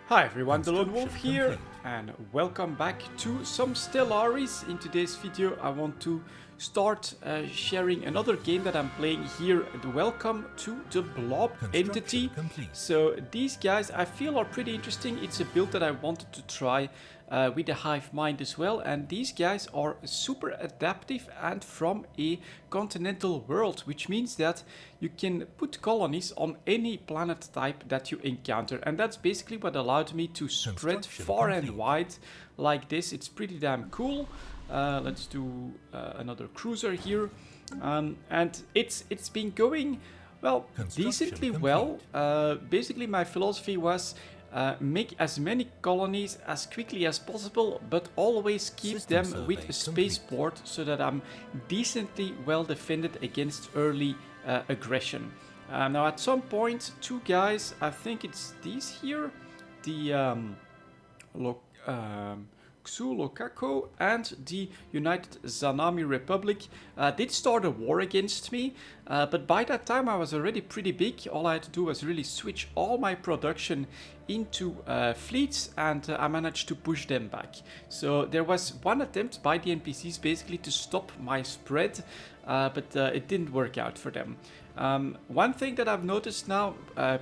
Hi everyone, delonewolf here, and welcome back to some Stellaris. In today's video I want to start sharing another game that I'm playing here. Welcome to the blob entity. So these guys I feel are pretty interesting. It's a build that I wanted to try with the hive mind as well, and these guys are super adaptive and from a continental world, which means that you can put colonies on any planet type that you encounter, and that's basically what allowed me to spread far and wide like this. It's pretty damn cool. Let's do another cruiser here, and it's been going well, decently well. Basically my philosophy was make as many colonies as quickly as possible, but always keep them with a spaceport so that I'm decently well defended against early aggression. Now at some point, two guys, I think it's these here, the Xulokako and the United Zanami Republic did start a war against me, but by that time I was already pretty big. All I had to do was really switch all my production into fleets, and I managed to push them back. So there was one attempt by the NPCs basically to stop my spread, but it didn't work out for them. One thing that I've noticed now,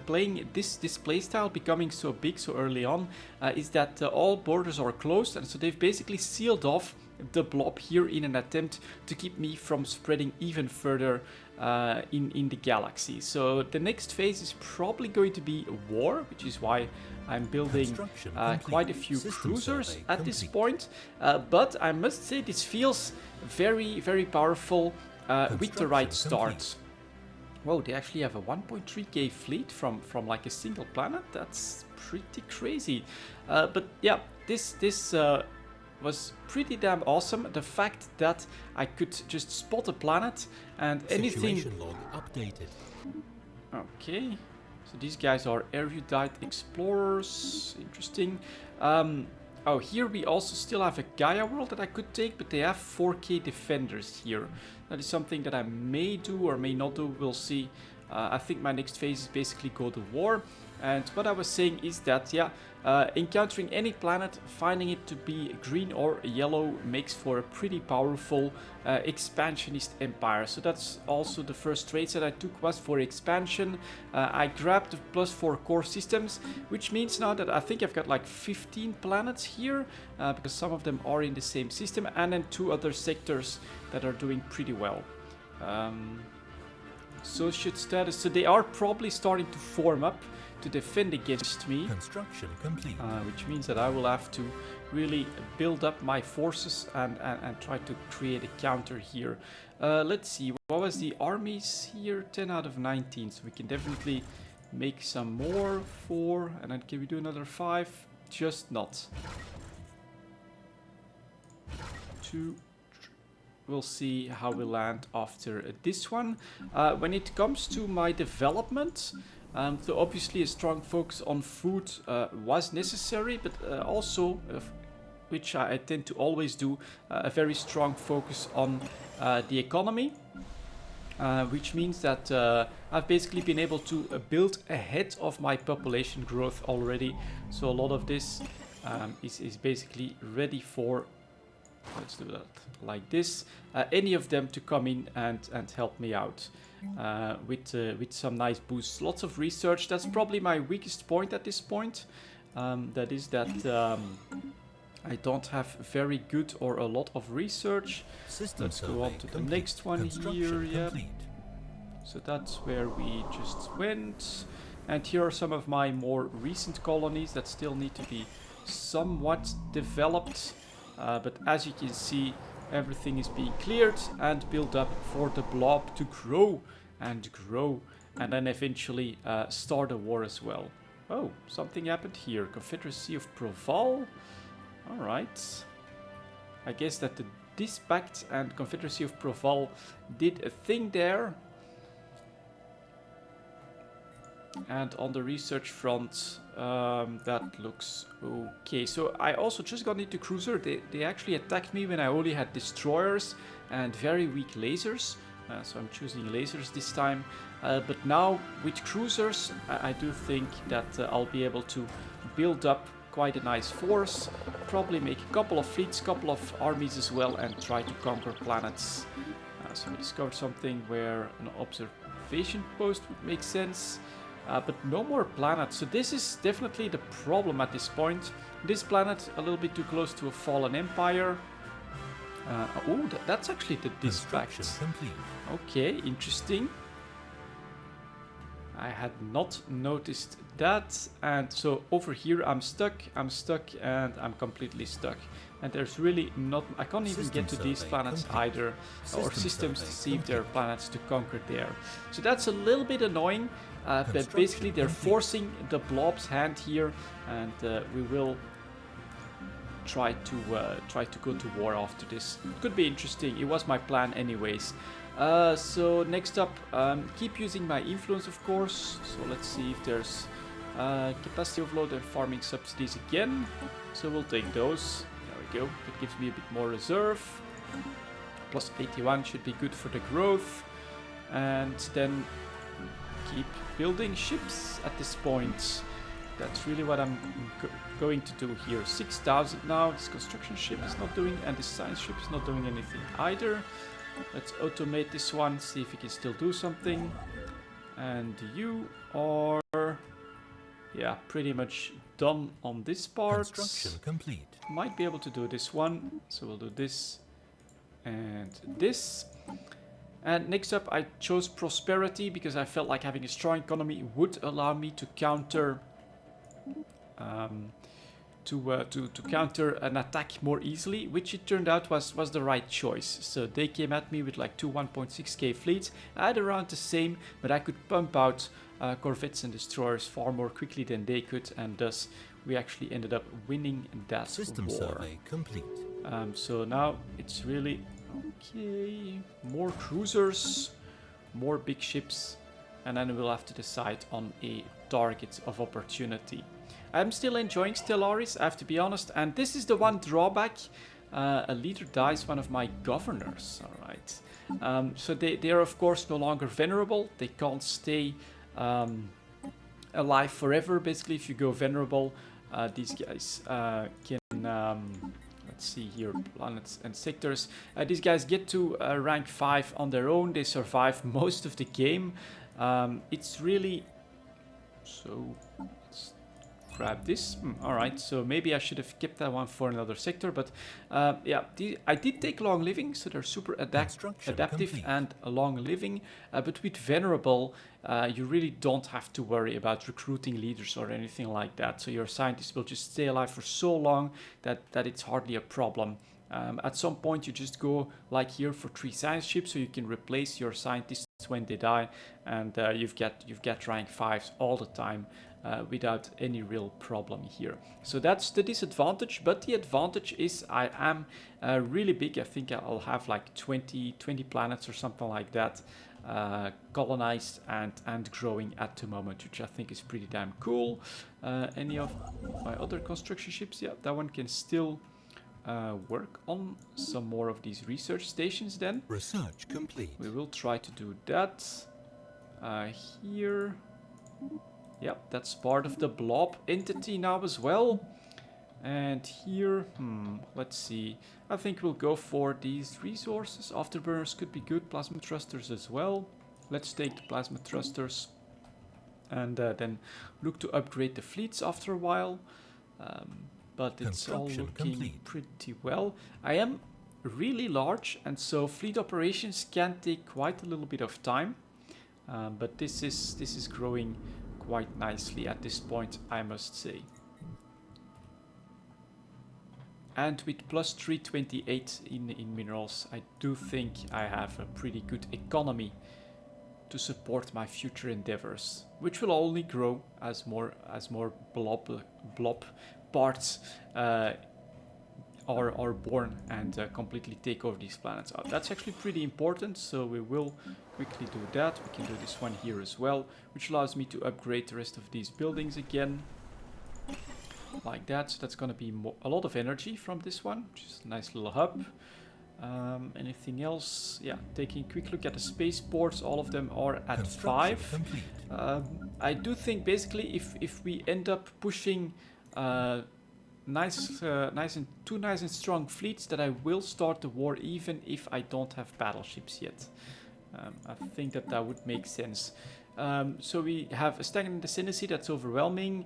playing this playstyle, becoming so big so early on, is that all borders are closed, and so they've basically sealed off the blob here in an attempt to keep me from spreading even further in the galaxy. So the next phase is probably going to be a war, which is why I'm building quite a few cruisers at this point. But I must say this feels very, very powerful with the right start. Whoa, they actually have a 1.3k fleet from like a single planet. That's pretty crazy. But yeah, this was pretty damn awesome. The fact that I could just spot a planet and anything. Situation log updated. Okay, so these guys are erudite explorers. Interesting. Oh, here we also still have a Gaia world that I could take, but they have 4k defenders here. That is something that I may do or may not do, we'll see. I think my next phase is basically go to war. And what I was saying is that, yeah, encountering any planet, finding it to be green or yellow makes for a pretty powerful expansionist empire. So that's also the first traits that I took was for expansion. I grabbed the +4 core systems, which means now that I think I've got like 15 planets here, because some of them are in the same system, and then 2 other sectors that are doing pretty well. Associate status, so they are probably starting to form up to defend against me. Construction complete. Which means that I will have to really build up my forces and try to create a counter here. Let's see, what was the armies here? 10 out of 19, so we can definitely make some more. 4, and then can we do another 5? Just not. 2. We'll see how we land after this one. When it comes to my development, so obviously a strong focus on food was necessary, but also, which I tend to always do, a very strong focus on the economy, which means that I've basically been able to build ahead of my population growth already. So a lot of this is basically ready for, let's do that like this, any of them to come in and help me out. With some nice boosts, lots of research. That's probably my weakest point at this point. That is that I don't have very good or a lot of research. Let's go on to the next one here. Yeah. So that's where we just went. And here are some of my more recent colonies that still need to be somewhat developed. But as you can see, everything is being cleared and built up for the blob to grow and grow, and then eventually start a war as well. Oh, something happened here. Confederacy of Proval. Alright. I guess that the Dispact and Confederacy of Proval did a thing there. And on the research front, that looks okay. So I also just got into cruiser. They actually attacked me when I only had destroyers and very weak lasers. So I'm choosing lasers this time. But now with cruisers, I do think that I'll be able to build up quite a nice force, probably make a couple of fleets, couple of armies as well, and try to conquer planets. So we discovered something where an observation post would make sense, but no more planets. So this is definitely the problem at this point. This planet a little bit too close to a fallen empire. That's actually the distract. Complete. Okay, interesting. I had not noticed that, and so over here I'm stuck, and I'm completely stuck. And there's really not, I can't even get to these planets either, or systems to see if there are planets to conquer there. So that's a little bit annoying, but basically they're forcing the blob's hand here, and we will try to go to war after this. Could be interesting. It was my plan anyways. So next up, keep using my influence, of course. So let's see if there's capacity overload and farming subsidies again. So we'll take those. There we go. That gives me a bit more reserve. Plus 81 should be good for the growth. And then keep building ships at this point. That's really what I'm going to do here. 6,000 now. This construction ship is not doing, and this science ship is not doing anything either. Let's automate this one, see if we can still do something. And you are, yeah, pretty much done on this part. Construction complete. Might be able to do this one, so we'll do this and this. And next up, I chose prosperity because I felt like having a strong economy would allow me to counter to counter an attack more easily, which it turned out was the right choice. So they came at me with like two 1.6k fleets. I had around the same, but I could pump out corvettes and destroyers far more quickly than they could, and thus we actually ended up winning that System war. survey complete. So now it's really okay. More cruisers, more big ships, and then we'll have to decide on a target of opportunity. I'm still enjoying Stellaris, I have to be honest, and this is the one drawback. A leader dies, one of my governors, alright. So they are of course no longer venerable, they can't stay alive forever. Basically, if you go venerable, these guys can, let's see here, planets and sectors. These guys get to rank 5 on their own, they survive most of the game. It's really, so let's grab this. Alright, so maybe I should have kept that one for another sector, but yeah, I did take long living, so they're super adaptive complete. and long living, but with venerable, you really don't have to worry about recruiting leaders or anything like that, so your scientists will just stay alive for so long that it's hardly a problem. At some point you just go like here for 3 science ships, so you can replace your scientists when they die, and you've got rank 5s all the time without any real problem here. So that's the disadvantage, but the advantage is I am really big. I think I'll have like 20 planets or something like that colonized and growing at the moment, which I think is pretty damn cool. Any of my other construction ships? Yeah, that one can still work on some more of these research stations then. Research complete. We will try to do that. Here. Yep, that's part of the blob entity now as well. And here, let's see. I think we'll go for these resources. Afterburners could be good. Plasma thrusters as well. Let's take the plasma thrusters. And then look to upgrade the fleets after a while. But it's all looking pretty well. I am really large, and so fleet operations can take quite a little bit of time. But this is growing quite nicely at this point, I must say. And with plus 328 in minerals, I do think I have a pretty good economy to support my future endeavors, which will only grow as more blob parts are born and completely take over these planets. That's actually pretty important, so we will quickly do that. We can do this one here as well, which allows me to upgrade the rest of these buildings again. Like that, so that's going to be a lot of energy from this one, which is a nice little hub. Anything else? Yeah, taking a quick look at the spaceports, all of them are at 5. I do think basically if we end up pushing two nice and strong fleets that I will start the war even if I don't have battleships yet. I think that would make sense. So we have a stagnant ascendancy that's overwhelming,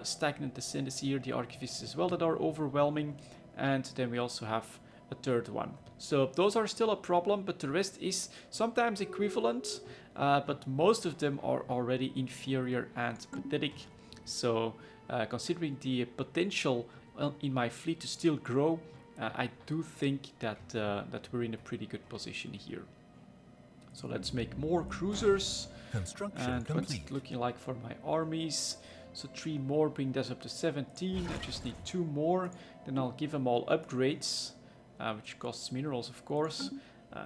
stagnant ascendancy here, the archivists as well that are overwhelming, and then we also have a third one. So those are still a problem, but the rest is sometimes equivalent, but most of them are already inferior and pathetic. So considering the potential in my fleet to still grow, I do think that we're in a pretty good position here. So let's make more cruisers. Construction And what's complete. it looking like for my armies? So 3 more, bring this up to 17. I just need 2 more. Then I'll give them all upgrades, which costs minerals, of course.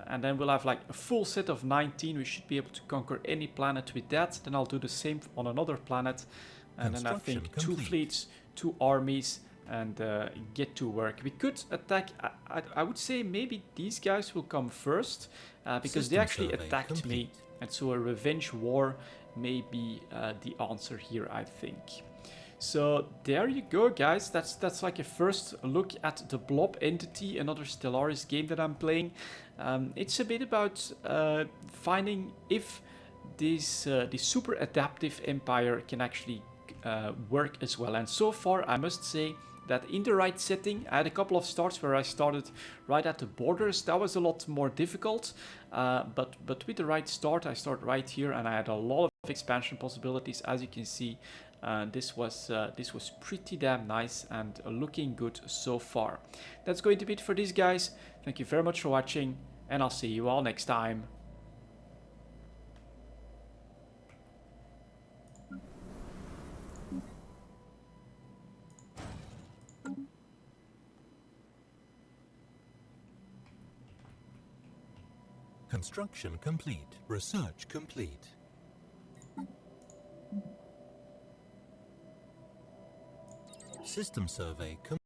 And then we'll have like a full set of 19. We should be able to conquer any planet with that. Then I'll do the same on another planet. And then I think 2 fleets, 2 armies, and get to work. We could attack, I would say maybe these guys will come first, because they actually attacked me. And so a revenge war may be the answer here, I think. So there you go, guys. That's like a first look at the Blob entity, another Stellaris game that I'm playing. It's a bit about finding if this super adaptive empire can actually work as well. And so far, I must say that in the right setting, I had a couple of starts where I started right at the borders. That was a lot more difficult, but with the right start, I start right here, and I had a lot of expansion possibilities. As you can see, this was pretty damn nice and looking good so far. That's going to be it for this, guys. Thank you very much for watching, and I'll see you all next time. Construction complete. Research complete. System survey complete.